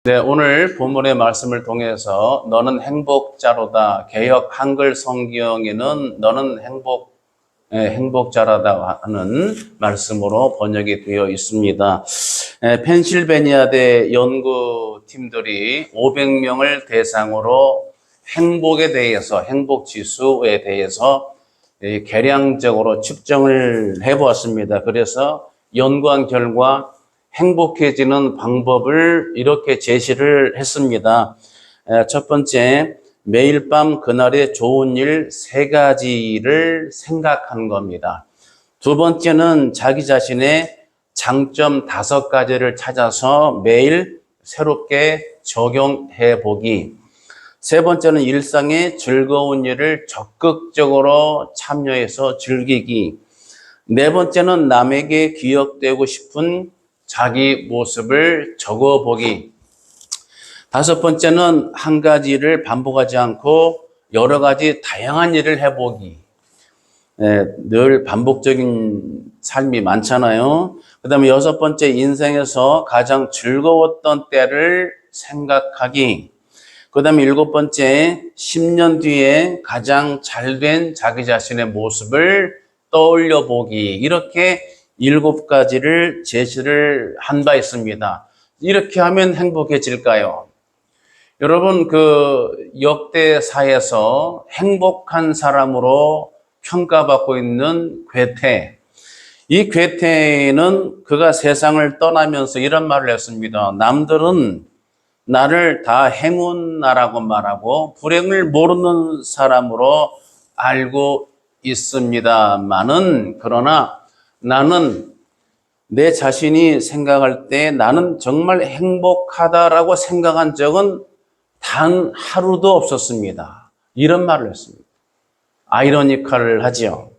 네, 오늘 본문의 말씀을 통해서 너는 행복자로다. 개역 한글 성경에는 너는 행복자라다 하는 말씀으로 번역이 되어 있습니다. 펜실베니아대 연구팀들이 500명을 대상으로 행복에 대해서, 행복 지수에 대해서 계량적으로 측정을 해보았습니다. 그래서 연구한 결과 행복해지는 방법을 이렇게 제시를 했습니다. 첫 번째, 매일 밤 그날의 좋은 일 3가지를 생각하는 겁니다. 두 번째는 자기 자신의 장점 5가지를 찾아서 매일 새롭게 적용해 보기. 세 번째는 일상의 즐거운 일을 적극적으로 참여해서 즐기기. 네 번째는 남에게 기억되고 싶은 자기 모습을 적어보기. 5번째는 한 가지 일을 반복하지 않고 여러 가지 다양한 일을 해보기. 늘 반복적인 삶이 많잖아요. 그 다음에 6번째, 인생에서 가장 즐거웠던 때를 생각하기. 그 다음에 7번째, 10년 뒤에 가장 잘된 자기 자신의 모습을 떠올려 보기. 이렇게 7가지를 제시를 한 바 있습니다. 이렇게 하면 행복해질까요? 여러분, 역대사에서 행복한 사람으로 평가받고 있는 괴테. 이 괴테는 그가 세상을 떠나면서 이런 말을 했습니다. 남들은 나를 다 행운나라고 말하고 불행을 모르는 사람으로 알고 있습니다만은, 그러나 나는 내 자신이 생각할 때 나는 정말 행복하다라고 생각한 적은 단 하루도 없었습니다. 이런 말을 했습니다. 아이러니컬하지요.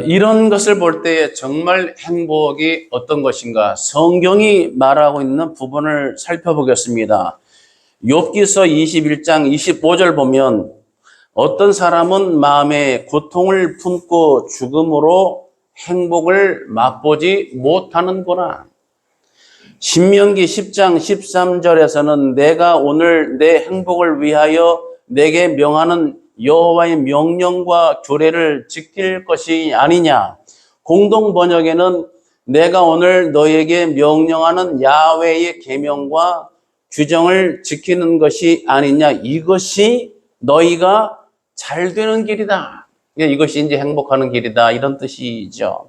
이런 것을 볼 때 정말 행복이 어떤 것인가? 성경이 말하고 있는 부분을 살펴보겠습니다. 욥기서 21장 25절 보면 어떤 사람은 마음에 고통을 품고 죽음으로 행복을 맛보지 못하는구나. 신명기 10장 13절에서는 내가 오늘 내 행복을 위하여 내게 명하는 여호와의 명령과 규례를 지킬 것이 아니냐. 공동 번역에는 내가 오늘 너에게 명령하는 야훼의 계명과 규정을 지키는 것이 아니냐. 이것이 너희가 잘 되는 길이다. 이것이 이제 행복하는 길이다. 이런 뜻이죠.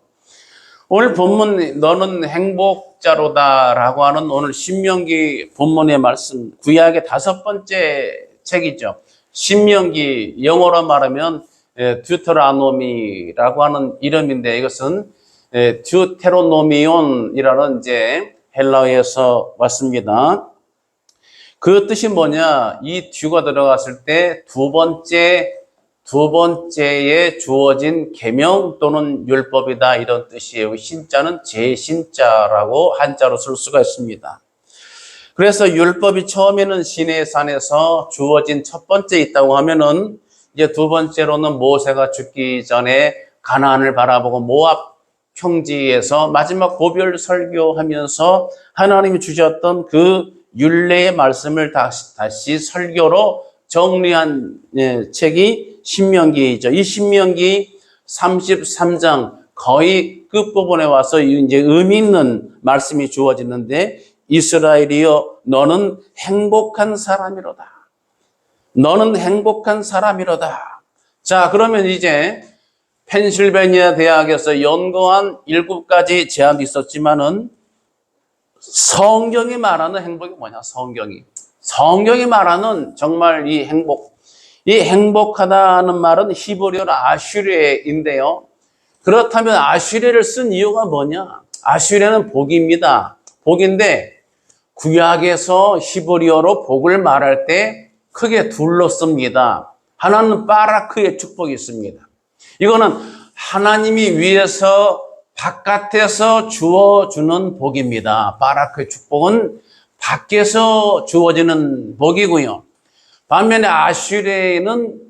오늘 본문 너는 행복자로다라고 하는 오늘 신명기 본문의 말씀, 구약의 5번째 책이죠. 신명기, 영어로 말하면 듀테라노미라고 하는 이름인데, 이것은 듀테로노미온이라는 이제 헬라어에서 왔습니다. 그 뜻이 뭐냐? 이 듀가 들어갔을 때 두 번째에 주어진 계명 또는 율법이다, 이런 뜻이에요. 신자는 제신자라고 한자로 쓸 수가 있습니다. 그래서 율법이 처음에는 시내산에서 주어진 첫 번째 있다고 하면은, 이제 두 번째로는 모세가 죽기 전에 가나안을 바라보고 모압 평지에서 마지막 고별 설교하면서 하나님이 주셨던 그 율례의 말씀을 다시 설교로 정리한 책이 신명기이죠. 이 신명기 33장 거의 끝부분에 와서 이제 의미 있는 말씀이 주어지는데, 이스라엘이여 너는 행복한 사람이로다. 너는 행복한 사람이로다. 자, 그러면 이제 펜실베니아 대학에서 연구한 7가지 제안이 있었지만은, 성경이 말하는 행복이 뭐냐? 성경이 말하는 정말 이 행복하다는 말은 히브리어로 아슈레인데요. 그렇다면 아슈레를 쓴 이유가 뭐냐? 아슈레는 복입니다. 복인데 구약에서 히브리어로 복을 말할 때 크게 둘로 씁니다. 하나는 바라크의 축복이 있습니다. 이거는 하나님이 위에서 바깥에서 주어주는 복입니다. 바라크의 축복은 밖에서 주어지는 복이고요. 반면에 아슈레는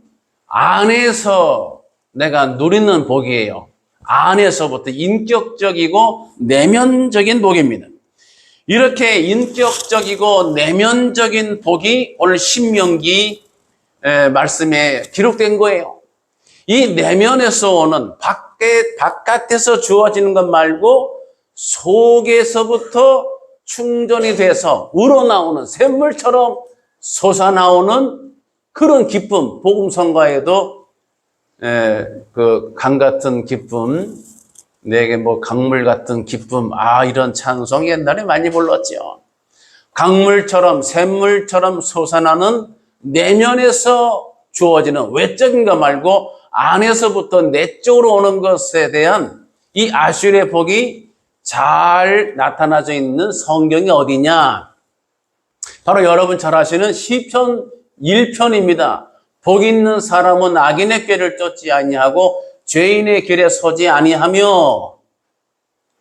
안에서 내가 누리는 복이에요. 안에서부터 인격적이고 내면적인 복입니다. 이렇게 인격적이고 내면적인 복이 오늘 신명기 말씀에 기록된 거예요. 이 내면에서 오는 바깥에서 주어지는 것 말고 속에서부터 충전이 돼서 우러나오는 샘물처럼 솟아나오는 그런 기쁨, 복음 성가에도 그 강 같은 기쁨, 내게 뭐 강물 같은 기쁨, 이런 찬송 옛날에 많이 불렀죠. 강물처럼 샘물처럼 솟아나는 내면에서 주어지는 외적인 것 말고 안에서부터 내적으로 오는 것에 대한 이 아슈르의 복이 잘 나타나져 있는 성경이 어디냐? 바로 여러분 잘 아시는 시편 1편입니다. 복 있는 사람은 악인의 꾀를 쫓지 아니하고 죄인의 길에 서지 아니하며,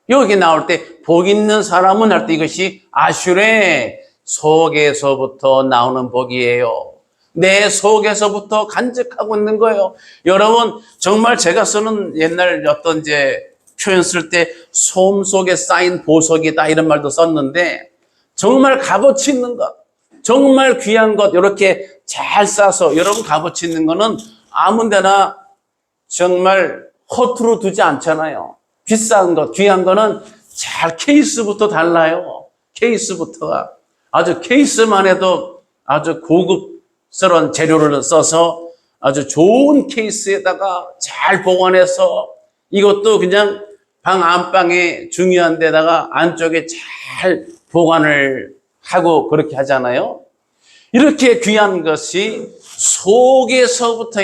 여기 나올 때 복 있는 사람은 할 때 이것이 아슈르의 속에서부터 나오는 복이에요. 내 속에서부터 간직하고 있는 거예요. 여러분 정말 제가 쓰는 옛날 어떤 표현 쓸 때 솜 속에 쌓인 보석이다 이런 말도 썼는데, 정말 값어치 있는 것, 정말 귀한 것 이렇게 잘 싸서 여러분 값어치 있는 거는 아무 데나 정말 허투루 두지 않잖아요. 비싼 것, 귀한 거는 잘 케이스부터 달라요. 케이스부터가 아주 케이스만 해도 아주 고급스러운 재료를 써서 아주 좋은 케이스에다가 잘 보관해서, 이것도 그냥 방 안방에 중요한 데다가 안쪽에 잘 보관을 하고 그렇게 하잖아요. 이렇게 귀한 것이 속에서부터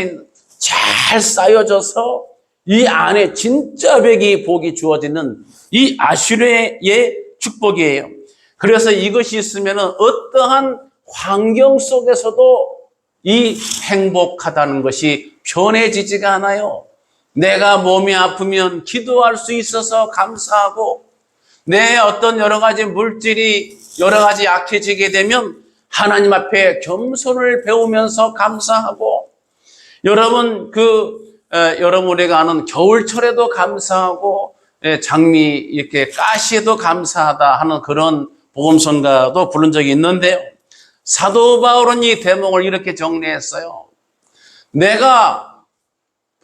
잘 쌓여져서 이 안에 진짜 복이 주어지는 이 아슈르의 축복이에요. 그래서 이것이 있으면 어떠한 환경 속에서도 이 행복하다는 것이 변해지지가 않아요. 내가 몸이 아프면 기도할 수 있어서 감사하고, 내 어떤 여러 가지 물질이 여러 가지 약해지게 되면 하나님 앞에 겸손을 배우면서 감사하고, 여러분 여러분 우리가 아는 겨울철에도 감사하고, 장미 이렇게 가시에도 감사하다 하는 그런 복음성가도 부른 적이 있는데요. 사도 바울은 이 대목을 이렇게 정리했어요. 내가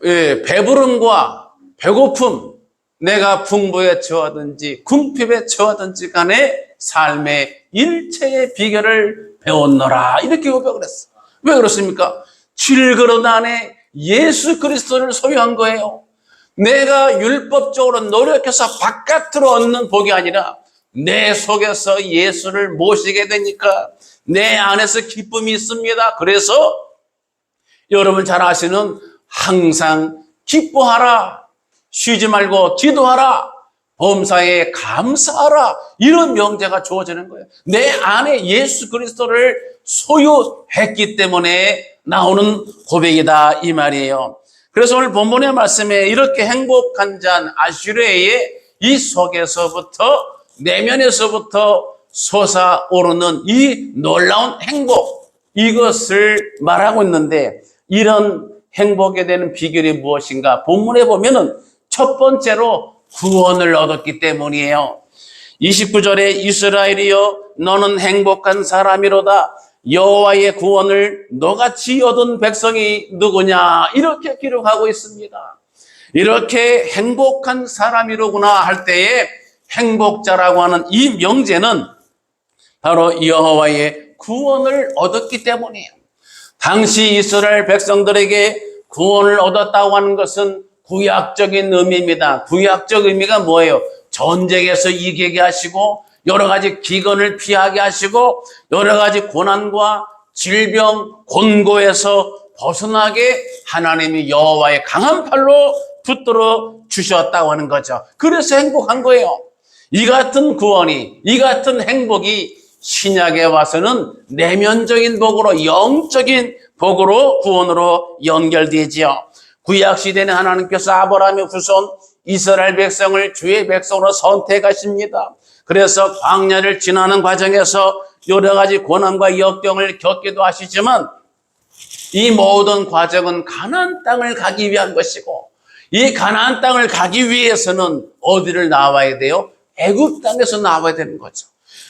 배부름과 배고픔, 내가 풍부에 처하든지 궁핍에 처하든지 간에 삶의 일체의 비결을 배웠노라, 이렇게 고백을 했어요. 왜 그렇습니까? 7그릇 안에 예수 그리스도를 소유한 거예요. 내가 율법적으로 노력해서 바깥으로 얻는 복이 아니라 내 속에서 예수를 모시게 되니까 내 안에서 기쁨이 있습니다. 그래서 여러분 잘 아시는 항상 기뻐하라, 쉬지 말고 기도하라, 범사에 감사하라, 이런 명제가 주어지는 거예요. 내 안에 예수 그리스도를 소유했기 때문에 나오는 고백이다 이 말이에요. 그래서 오늘 본문의 말씀에 이렇게 행복한 잔 아슈르의 이 속에서부터 내면에서부터 솟아오르는 이 놀라운 행복, 이것을 말하고 있는데, 이런 행복에 되는 비결이 무엇인가? 본문에 보면은 첫 번째로 구원을 얻었기 때문이에요. 29절에 이스라엘이여 너는 행복한 사람이로다, 여호와의 구원을 너같이 얻은 백성이 누구냐, 이렇게 기록하고 있습니다. 이렇게 행복한 사람이로구나 할 때에 행복자라고 하는 이 명제는 바로 여호와의 구원을 얻었기 때문이에요. 당시 이스라엘 백성들에게 구원을 얻었다고 하는 것은 구약적인 의미입니다. 구약적 의미가 뭐예요? 전쟁에서 이기게 하시고, 여러 가지 기근을 피하게 하시고, 여러 가지 고난과 질병, 곤고에서 벗어나게 하나님이 여호와의 강한 팔로 붙들어 주셨다고 하는 거죠. 그래서 행복한 거예요. 이 같은 구원이, 이 같은 행복이 신약에 와서는 내면적인 복으로, 영적인 복으로, 구원으로 연결되지요. 구약시대는 하나님께서 아브라함의 후손 이스라엘 백성을 주의 백성으로 선택하십니다. 그래서 광야를 지나는 과정에서 여러 가지 고난과 역경을 겪기도 하시지만, 이 모든 과정은 가나안 땅을 가기 위한 것이고, 이 가나안 땅을 가기 위해서는 어디를 나와야 돼요? 애굽 땅에서 나와야 되는 거죠.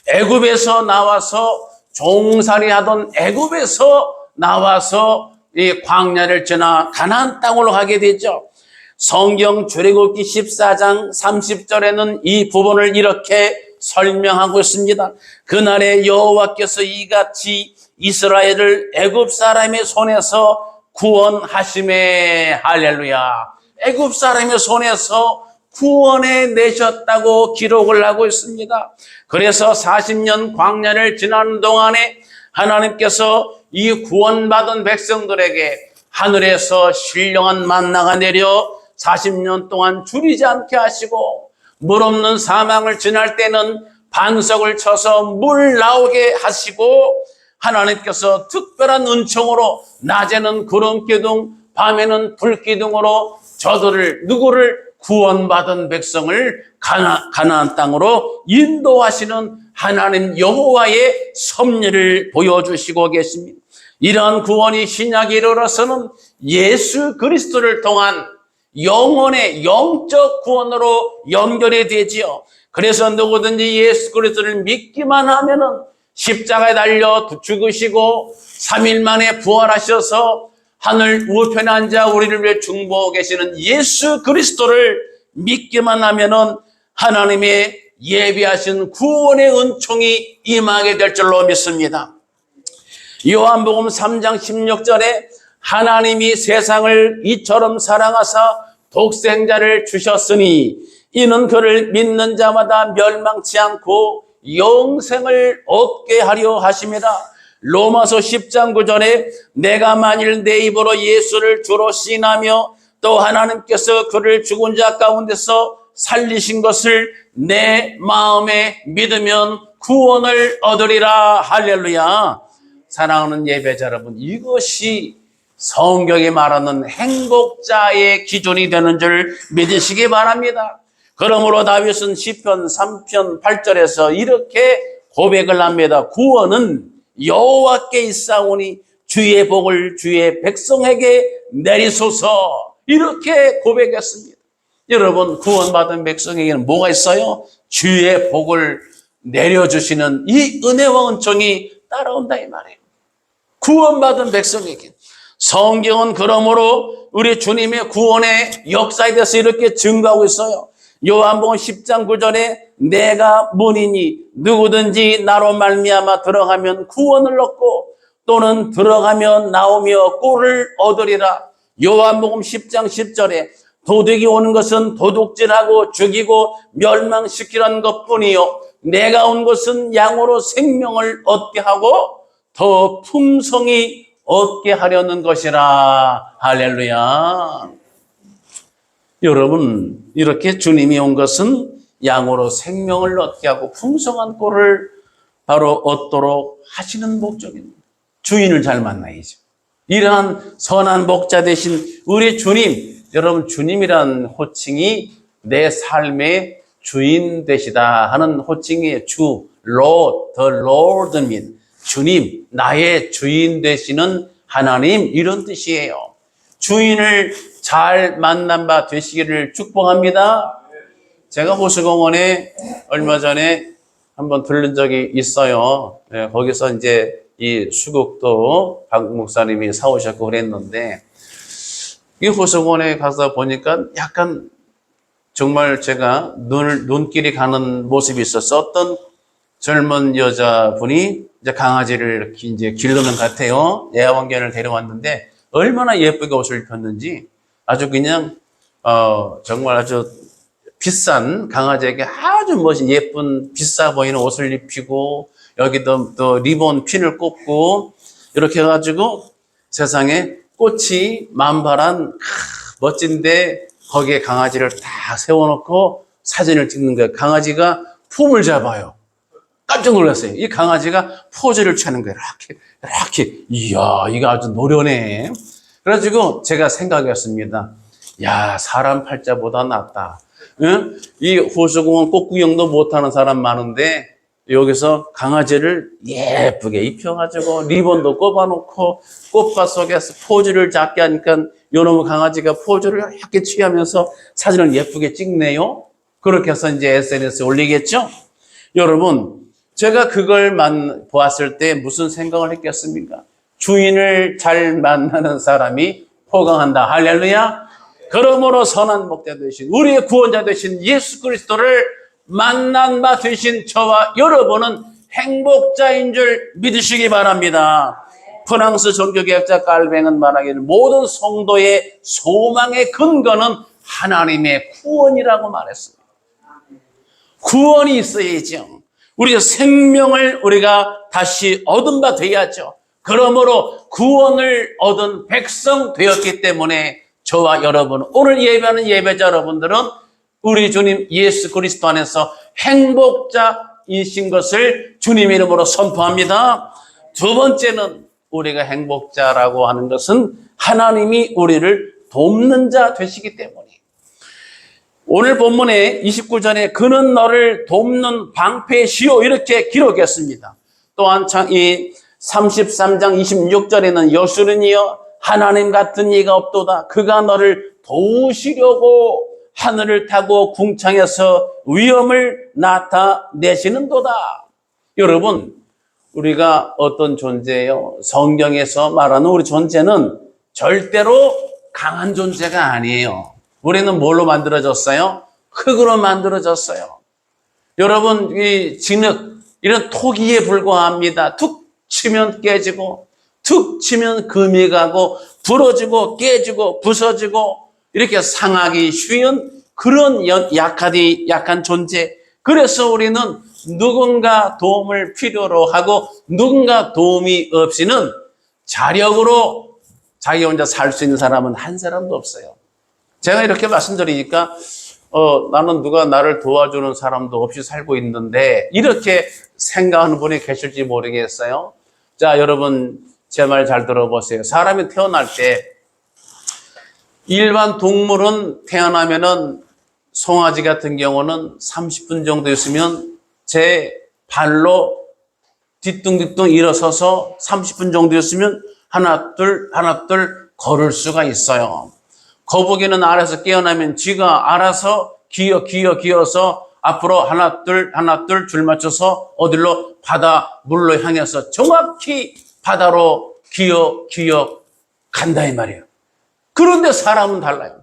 애굽에서 나와서 종살이 하던 애굽에서 나와서 이 광야를 지나 가나안 땅으로 가게 되죠. 성경 출애굽기 14장 30절에는 이 부분을 이렇게 설명하고 있습니다. 그날에 여호와께서 이같이 이스라엘을 애굽 사람의 손에서 구원하심에, 할렐루야. 애굽 사람의 손에서 구원해 내셨다고 기록을 하고 있습니다. 그래서 40년 광야를 지나는 동안에 하나님께서 이 구원받은 백성들에게 하늘에서 신령한 만나가 내려 40년 동안 줄이지 않게 하시고, 물 없는 사망을 지날 때는 반석을 쳐서 물 나오게 하시고, 하나님께서 특별한 은총으로 낮에는 구름 기둥, 밤에는 불 기둥으로 누구를 구원받은 백성을 가나안 땅으로 인도하시는 하나님 여호와의 섭리를 보여주시고 계십니다. 이러한 구원이 신약에 이르러서는 예수 그리스도를 통한 영혼의 영적 구원으로 연결이 되지요. 그래서 누구든지 예수 그리스도를 믿기만 하면은 십자가에 달려 죽으시고 3일 만에 부활하셔서 하늘 우편에 앉아 우리를 위해 중보하고 계시는 예수 그리스도를 믿기만 하면은 하나님의 예비하신 구원의 은총이 임하게 될 줄로 믿습니다. 요한복음 3장 16절에 하나님이 세상을 이처럼 사랑하사 독생자를 주셨으니 이는 그를 믿는 자마다 멸망치 않고 영생을 얻게 하려 하심이라. 로마서 10장 9절에 내가 만일 내 입으로 예수를 주로 시인하며 또 하나님께서 그를 죽은 자 가운데서 살리신 것을 내 마음에 믿으면 구원을 얻으리라. 할렐루야. 사랑하는 예배자 여러분, 이것이 성경이 말하는 행복자의 기준이 되는 줄 믿으시기 바랍니다. 그러므로 다윗은 시편 3편 8절에서 이렇게 고백을 합니다. 구원은 여호와께 있사오니 주의 복을 주의 백성에게 내리소서. 이렇게 고백했습니다. 여러분, 구원받은 백성에게는 뭐가 있어요? 주의 복을 내려주시는 이 은혜와 은총이 따라온다 이 말이에요. 구원받은 백성에게. 성경은 그러므로 우리 주님의 구원의 역사에 대해서 이렇게 증거하고 있어요. 요한복음 10장 9절에 내가 문이니 누구든지 나로 말미암아 들어가면 구원을 얻고 또는 들어가면 나오며 꼴을 얻으리라. 요한복음 10장 10절에 도둑이 오는 것은 도둑질하고 죽이고 멸망시키라는 것뿐이요 내가 온 것은 양으로 생명을 얻게 하고 더 풍성히 얻게 하려는 것이라. 할렐루야. 여러분, 이렇게 주님이 온 것은 양으로 생명을 얻게 하고 풍성한 꼴을 바로 얻도록 하시는 목적입니다. 주인을 잘 만나야죠. 이러한 선한 목자 되신 우리 주님, 여러분, 주님이란 호칭이 내 삶의 주인 되시다 하는 호칭이에요. 주, Lord, the Lord mean. 주님, 나의 주인 되시는 하나님, 이런 뜻이에요. 주인을 잘 만난 바 되시기를 축복합니다. 제가 호수공원에 얼마 전에 한번 들른 적이 있어요. 거기서 이제 이 수국도 박 목사님이 사오셨고 그랬는데, 이 호수공원에 가서 보니까 약간 정말 제가 눈길이 가는 모습이 있었어. 어떤 젊은 여자분이 이제 강아지를 이렇게 이제 기르는 것 같아요. 애완견을 데려왔는데 얼마나 예쁘게 옷을 입혔는지 아주 그냥 정말 아주 비싼 강아지에게 아주 멋진 예쁜 비싸 보이는 옷을 입히고 여기도 또 리본 핀을 꽂고 이렇게 해가지고 세상에 꽃이 만발한 멋진데 거기에 강아지를 다 세워놓고 사진을 찍는 거예요. 강아지가 폼을 잡아요. 깜짝 놀랐어요. 이 강아지가 포즈를 취하는 거예요. 이렇게. 이야, 이거 아주 노련해. 그래가지고 제가 생각했습니다. 야, 사람 팔자보다 낫다. 응? 이 호수공원 꽃구경도 못하는 사람 많은데 여기서 강아지를 예쁘게 입혀가지고 리본도 꼽아놓고 꽃밭 속에서 포즈를 잡게 하니까 요놈의 강아지가 포즈를 이렇게 취하면서 사진을 예쁘게 찍네요. 그렇게 해서 이제 SNS에 올리겠죠? 여러분, 제가 그걸 보았을 때 무슨 생각을 했겠습니까? 주인을 잘 만나는 사람이 호강한다. 할렐루야. 그러므로 선한 목자 되신 우리의 구원자 되신 예수 그리스도를 만난 바 되신 저와 여러분은 행복자인 줄 믿으시기 바랍니다. 프랑스 종교개혁자 깔뱅은 말하기를 모든 성도의 소망의 근거는 하나님의 구원이라고 말했습니다. 구원이 있어야죠. 우리의 생명을 우리가 다시 얻은 바 되야죠. 그러므로 구원을 얻은 백성 되었기 때문에 저와 여러분, 오늘 예배하는 예배자 여러분들은 우리 주님 예수 그리스도 안에서 행복자이신 것을 주님 이름으로 선포합니다. 두 번째는 우리가 행복자라고 하는 것은 하나님이 우리를 돕는 자 되시기 때문에 오늘 본문에 29절에 그는 너를 돕는 방패시오 이렇게 기록했습니다. 또한 이 33장 26절에는 여수는이여 하나님 같은 이가 없도다. 그가 너를 도우시려고 하늘을 타고 궁창에서 위엄을 나타내시는도다. 여러분, 우리가 어떤 존재예요? 성경에서 말하는 우리 존재는 절대로 강한 존재가 아니에요. 우리는 뭘로 만들어졌어요? 흙으로 만들어졌어요. 여러분, 이 진흙, 이런 토기에 불과합니다. 툭 치면 깨지고, 툭 치면 금이 가고, 부러지고, 깨지고, 부서지고, 이렇게 상하기 쉬운 그런 약한 존재. 그래서 우리는 누군가 도움을 필요로 하고, 누군가 도움이 없이는 자력으로 자기 혼자 살 수 있는 사람은 한 사람도 없어요. 제가 이렇게 말씀드리니까 나는 누가 나를 도와주는 사람도 없이 살고 있는데 이렇게 생각하는 분이 계실지 모르겠어요. 자, 여러분 제 말 잘 들어보세요. 사람이 태어날 때 일반 동물은 태어나면은 송아지 같은 경우는 30분 정도 있으면 제 발로 뒤뚱뒤뚱 일어서서 30분 정도 있으면 하나 둘 걸을 수가 있어요. 거북이는 알아서 깨어나면 쥐가 알아서 기어서 앞으로 하나 둘 줄 맞춰서 어디로 바다 물로 향해서 정확히 바다로 기어 간다 이 말이에요. 그런데 사람은 달라요.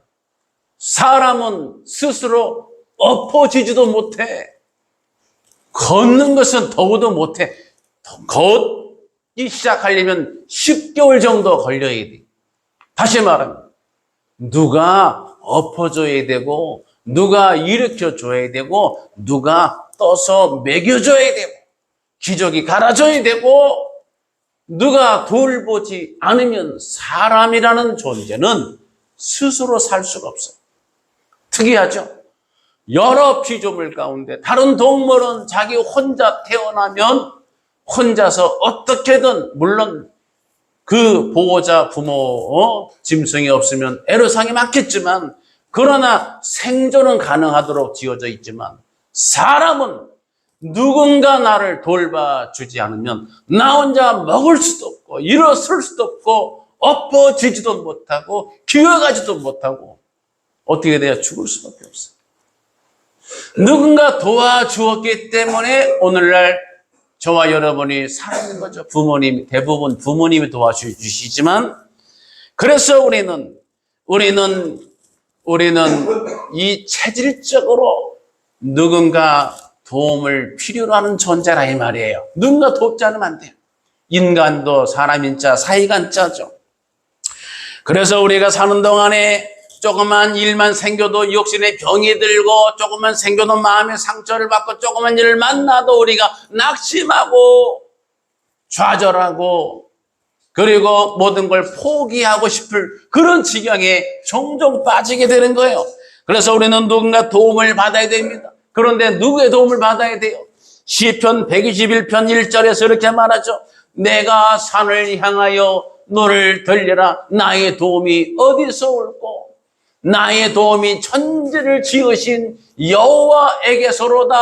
사람은 스스로 엎어지지도 못해. 걷는 것은 더우도 못해. 걷기 시작하려면 10개월 정도 걸려야 돼. 다시 말하면 누가 엎어줘야 되고 누가 일으켜줘야 되고 누가 떠서 먹여줘야 되고 기저귀 갈아줘야 되고 누가 돌보지 않으면 사람이라는 존재는 스스로 살 수가 없어요. 특이하죠? 여러 피조물 가운데 다른 동물은 자기 혼자 태어나면 혼자서 어떻게든 물론 그 보호자 부모 짐승이 없으면 애로사항이 많겠지만 그러나 생존은 가능하도록 지어져 있지만 사람은 누군가 나를 돌봐주지 않으면 나 혼자 먹을 수도 없고 일어설 수도 없고 엎어지지도 못하고 기어가지도 못하고 어떻게 돼야 죽을 수밖에 없어요. 누군가 도와주었기 때문에 오늘날 저와 여러분이 살아있는 거죠. 대부분 부모님이 도와주시지만 그래서 우리는 이 체질적으로 누군가 도움을 필요로 하는 존재라 이 말이에요. 누군가 돕지 않으면 안 돼요. 인간도 사람인자, 사이간자죠. 그래서 우리가 사는 동안에 조그만 일만 생겨도 육신에 병이 들고 조그만 생겨도 마음의 상처를 받고 조그만 일을 만나도 우리가 낙심하고 좌절하고 그리고 모든 걸 포기하고 싶을 그런 지경에 종종 빠지게 되는 거예요. 그래서 우리는 누군가 도움을 받아야 됩니다. 그런데 누구의 도움을 받아야 돼요? 시편 121편 1절에서 이렇게 말하죠. 내가 산을 향하여 너를 들려라. 나의 도움이 어디서 올꼬? 나의 도움이 천지를 지으신 여호와에게서로다.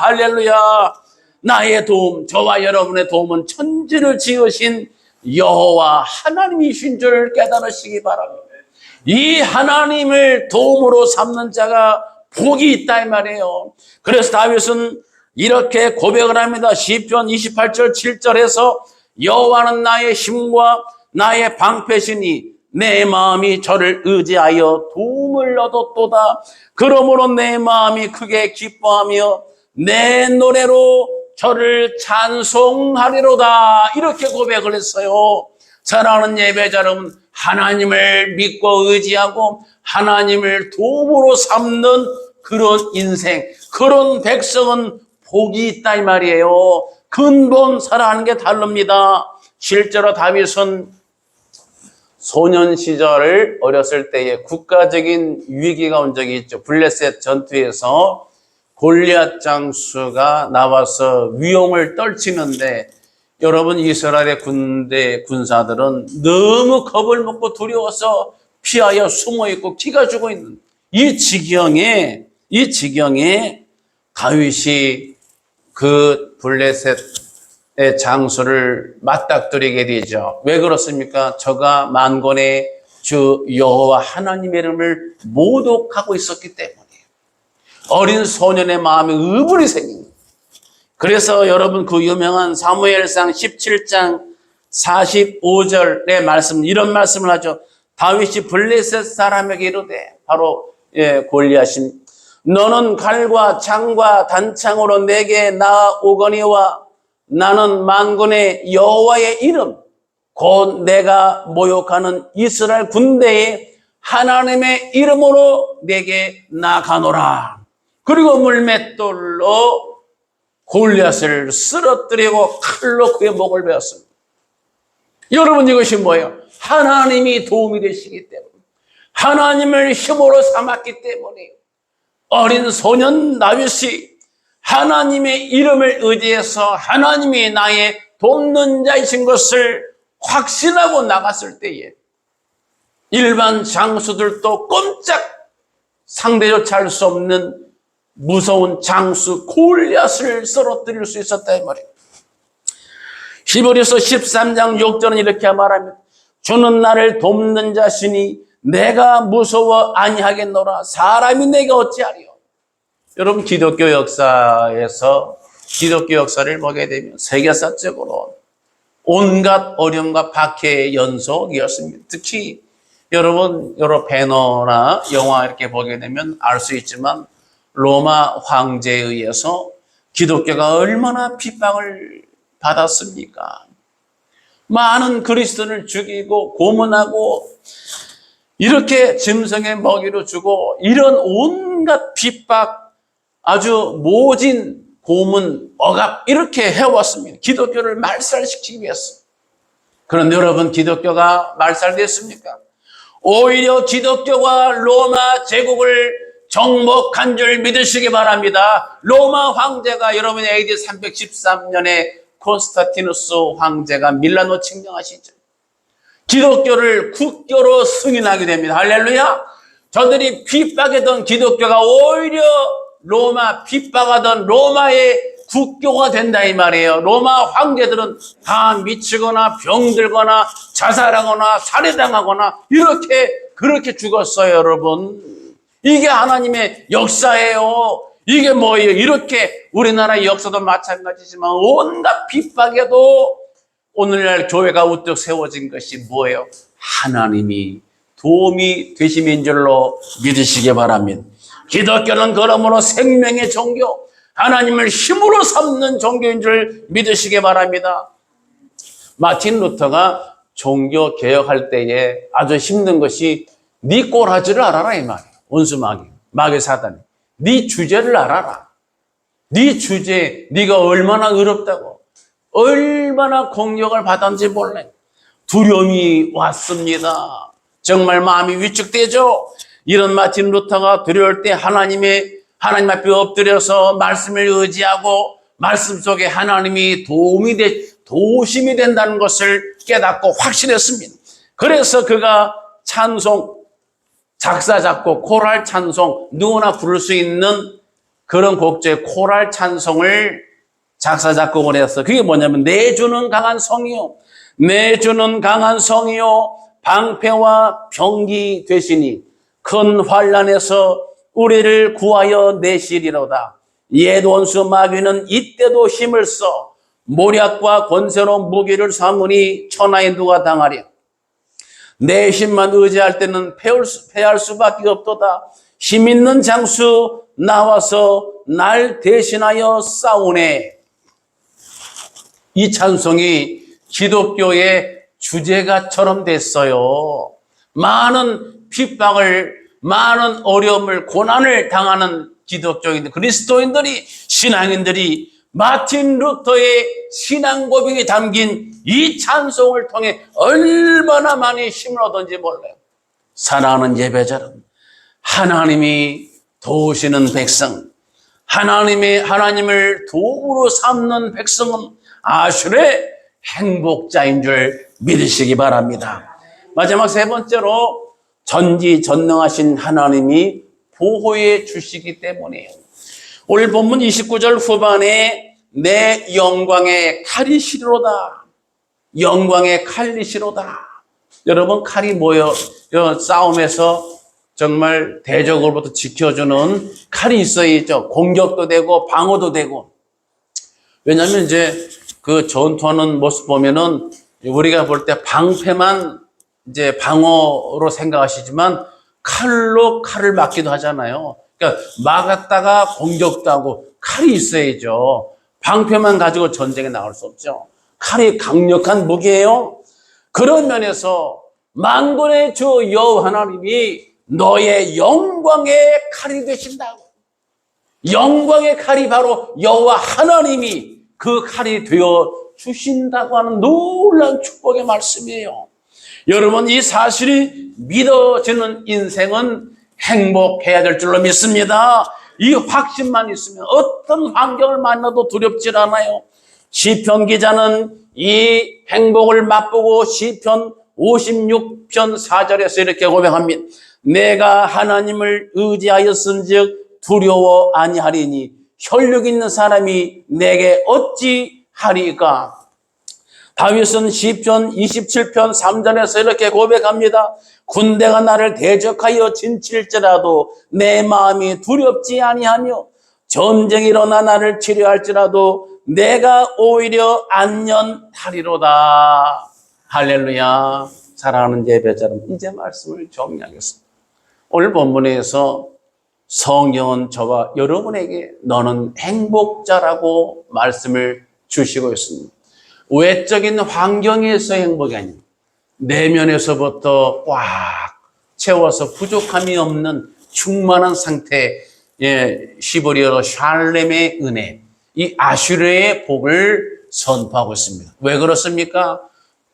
할렐루야. 나의 도움, 저와 여러분의 도움은 천지를 지으신 여호와 하나님이신 줄 깨달으시기 바랍니다. 이 하나님을 도움으로 삼는 자가 복이 있다 이 말이에요. 그래서 다윗은 이렇게 고백을 합니다. 시편 28절 7절에서 여호와는 나의 힘과 나의 방패시니 내 마음이 저를 의지하여 도움을 얻었도다. 그러므로 내 마음이 크게 기뻐하며 내 노래로 저를 찬송하리로다. 이렇게 고백을 했어요. 사랑하는 예배자 여러분, 하나님을 믿고 의지하고 하나님을 도움으로 삼는 그런 인생, 그런 백성은 복이 있다 이 말이에요. 근본 살아가는 게 다릅니다. 실제로 다윗은 소년 시절을 어렸을 때에 국가적인 위기가 온 적이 있죠. 블레셋 전투에서 골리앗 장수가 나와서 위용을 떨치는데 여러분 이스라엘의 군사들은 너무 겁을 먹고 두려워서 피하여 숨어 있고 기가 죽어 있는 이 지경에 다윗이 그 블레셋의 장수를 맞닥뜨리게 되죠. 왜 그렇습니까? 저가 만군의 주 여호와 하나님의 이름을 모독하고 있었기 때문이에요. 어린 소년의 마음에 의분이 생긴 거예요. 그래서 여러분 그 유명한 사무엘상 17장 45절의 말씀, 이런 말씀을 하죠. 다윗이 블레셋 사람에게 이르되, 바로 골리앗이, 너는 칼과 창과 단창으로 내게 나아오거니와 나는 만군의 여호와의 이름 곧 내가 모욕하는 이스라엘 군대의 하나님의 이름으로 내게 나가노라. 그리고 물맷돌로 골리앗을 쓰러뜨리고 칼로 그의 목을 베었습니다. 여러분 이것이 뭐예요? 하나님이 도움이 되시기 때문에, 하나님을 힘으로 삼았기 때문에 어린 소년 다윗이 하나님의 이름을 의지해서 하나님이 나의 돕는 자이신 것을 확신하고 나갔을 때에 일반 장수들도 꼼짝 상대조차 할 수 없는 무서운 장수 골리앗을 쓰러뜨릴 수 있었다 이 말이에요. 히브리서 13장 6절은 이렇게 말합니다. 주는 나를 돕는 자시니 내가 무서워 아니하겠노라. 사람이 내가 어찌하리요. 여러분 기독교 역사에서 기독교 역사를 보게 되면 세계사적으로 온갖 어려움과 박해의 연속이었습니다. 특히 여러분 여러 배너나 영화 이렇게 보게 되면 알 수 있지만 로마 황제에 의해서 기독교가 얼마나 핍박을 받았습니까? 많은 그리스도인을 죽이고 고문하고 이렇게 짐승의 먹이로 주고 이런 온갖 핍박, 아주 모진 고문, 억압 이렇게 해왔습니다. 기독교를 말살시키기 위해서. 그런데 여러분 기독교가 말살됐습니까? 오히려 기독교가 로마 제국을 정복한 줄 믿으시기 바랍니다. 로마 황제가 여러분의 AD 313년에 콘스탄티누스 황제가 밀라노 칙령하시죠. 기독교를 국교로 승인하게 됩니다. 할렐루야. 저들이 핍박했던 기독교가 오히려 로마 핍박하던 로마의 국교가 된다 이 말이에요. 로마 황제들은 다 미치거나 병들거나 자살하거나 살해당하거나 그렇게 죽었어요. 여러분 이게 하나님의 역사예요. 이게 뭐예요? 이렇게 우리나라의 역사도 마찬가지지만 온갖 핍박에도 오늘날 교회가 우뚝 세워진 것이 뭐예요? 하나님이 도움이 되심인 줄로 믿으시기 바랍니다. 기독교는 그러므로 생명의 종교, 하나님을 힘으로 삼는 종교인 줄 믿으시기 바랍니다. 마틴 루터가 종교 개혁할 때에 아주 힘든 것이 네 꼬라지를 알아라 이 말이에요. 원수마귀, 마귀 사단이. 네 주제를 알아라. 네 주제, 네가 얼마나 어렵다고, 얼마나 공격을 받았는지 몰래. 두려움이 왔습니다. 정말 마음이 위축되죠. 이런 마틴 루터가 두려울 때 하나님 앞에 엎드려서 말씀을 의지하고 말씀 속에 하나님이 도심이 된다는 것을 깨닫고 확신했습니다. 그래서 그가 찬송, 작사, 작곡, 코랄 찬송, 누구나 부를 수 있는 그런 곡조의 코랄 찬송을 작사, 작곡을 해서 그게 뭐냐면 내 주는 강한 성이요. 내 주는 강한 성이요. 방패와 병기 되시니 큰 환난에서 우리를 구하여 내시리로다. 옛 원수 마귀는 이때도 힘을 써 모략과 권세로 무기를 삼으니 천하에 누가 당하랴. 내 힘만 의지할 때는 패할 수밖에 없도다. 힘 있는 장수 나와서 날 대신하여 싸우네. 이 찬송이 기독교의 주제가처럼 됐어요. 많은 핍박을, 많은 어려움을, 고난을 당하는 기독교인들, 그리스도인들이, 신앙인들이 마틴 루터의 신앙 고백이 담긴 이 찬송을 통해 얼마나 많이 힘을 얻었는지 몰라요. 사랑하는 예배자는 하나님이 도우시는 백성, 하나님을 도움으로 삼는 백성은 아슈의 행복자인 줄 믿으시기 바랍니다. 마지막 세 번째로 전지전능하신 하나님이 보호해 주시기 때문이에요. 오늘 본문 29절 후반에 내 영광의 칼이시로다. 영광의 칼이시로다. 여러분, 칼이 뭐예요? 싸움에서 정말 대적으로부터 지켜주는 칼이 있어야죠. 공격도 되고 방어도 되고. 왜냐하면 이제 그 전투하는 모습 보면은 우리가 볼 때 방패만 이제 방어로 생각하시지만 칼로 칼을 막기도 하잖아요. 그러니까 막았다가 공격도 하고 칼이 있어야죠. 방패만 가지고 전쟁에 나갈 수 없죠. 칼이 강력한 무기예요. 그런 면에서 만군의 주 여호와 하나님이 너의 영광의 칼이 되신다고. 영광의 칼이 바로 여호와 하나님이 그 칼이 되어 주신다고 하는 놀라운 축복의 말씀이에요. 여러분, 이 사실이 믿어지는 인생은 행복해야 될 줄로 믿습니다. 이 확신만 있으면 어떤 환경을 만나도 두렵지 않아요. 시편 기자는 이 행복을 맛보고 시편 56편 4절에서 이렇게 고백합니다. 내가 하나님을 의지하였은즉 두려워 아니하리니 혈육 있는 사람이 내게 어찌하리까. 다윗은 시편 27편 3절에서 이렇게 고백합니다. 군대가 나를 대적하여 진칠지라도 내 마음이 두렵지 아니하며 전쟁이 일어나 나를 치료할지라도 내가 오히려 안전하리로다. 할렐루야. 사랑하는 예배자 여러분, 이제 말씀을 정리하겠습니다. 오늘 본문에서 성경은 저와 여러분에게 너는 행복자라고 말씀을 주시고 있습니다. 외적인 환경에서 행복이 아닙니다. 내면에서부터 꽉 채워서 부족함이 없는 충만한 상태, 히브리어로 샬렘의 은혜, 이 아슈르의 복을 선포하고 있습니다. 왜 그렇습니까?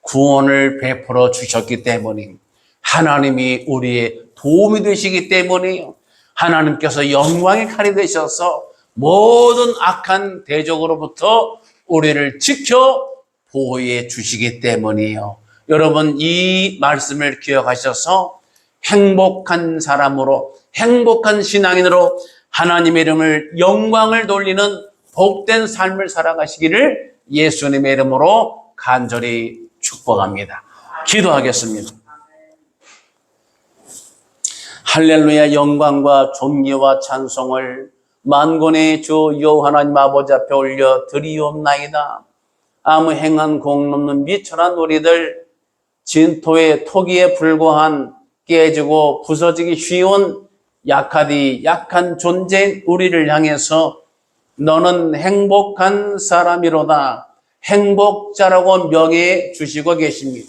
구원을 베풀어 주셨기 때문입니다. 하나님이 우리의 도움이 되시기 때문이에요. 하나님께서 영광의 칼이 되셔서 모든 악한 대적으로부터 우리를 지켜 보호해 주시기 때문이에요. 여러분, 이 말씀을 기억하셔서 행복한 사람으로, 행복한 신앙인으로 하나님의 이름을, 영광을 돌리는 복된 삶을 살아가시기를 예수님의 이름으로 간절히 축복합니다. 기도하겠습니다. 할렐루야. 영광과 존귀와 찬송을 만군의 주 여호와 하나님 아버지 앞에 올려 드리옵나이다. 아무 행한 공 없는 미천한 우리들, 진토의 토기에 불과한 깨지고 부서지기 쉬운 약한 존재인 우리를 향해서 너는 행복한 사람이로다, 행복자라고 명예 주시고 계십니다.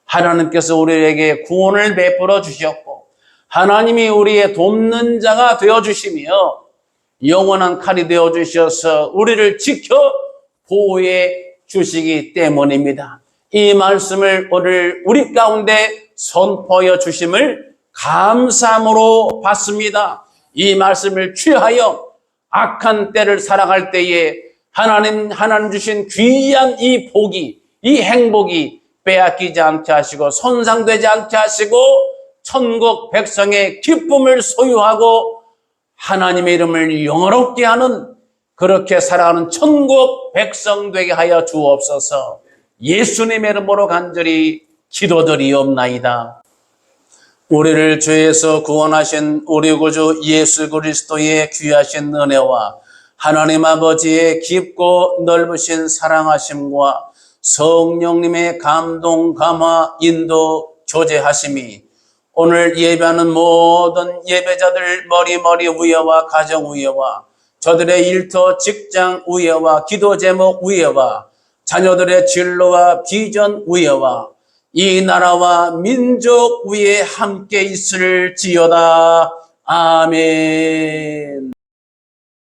하나님께서 우리에게 구원을 베풀어 주셨고 하나님이 우리의 돕는 자가 되어주시며 영원한 칼이 되어주셔서 우리를 지켜 보호해 주시기 때문입니다. 이 말씀을 오늘 우리 가운데 선포하여 주심을 감사함으로 받습니다. 이 말씀을 취하여 악한 때를 살아갈 때에 하나님 주신 귀한 이 복이, 이 행복이 빼앗기지 않게 하시고 손상되지 않게 하시고 천국 백성의 기쁨을 소유하고 하나님의 이름을 영화롭게 하는, 그렇게 살아가는 천국 백성 되게 하여 주옵소서. 예수님의 이름으로 간절히 기도드리옵나이다. 우리를 죄에서 구원하신 우리 구주 예수 그리스도의 귀하신 은혜와 하나님 아버지의 깊고 넓으신 사랑하심과 성령님의 감동, 감화, 인도, 교제하심이 오늘 예배하는 모든 예배자들 머리 위에와 가정 위에와 저들의 일터, 직장 위에와 기도 제목 위에와 자녀들의 진로와 비전 위에와 이 나라와 민족 위에 함께 있을지어다. 아멘.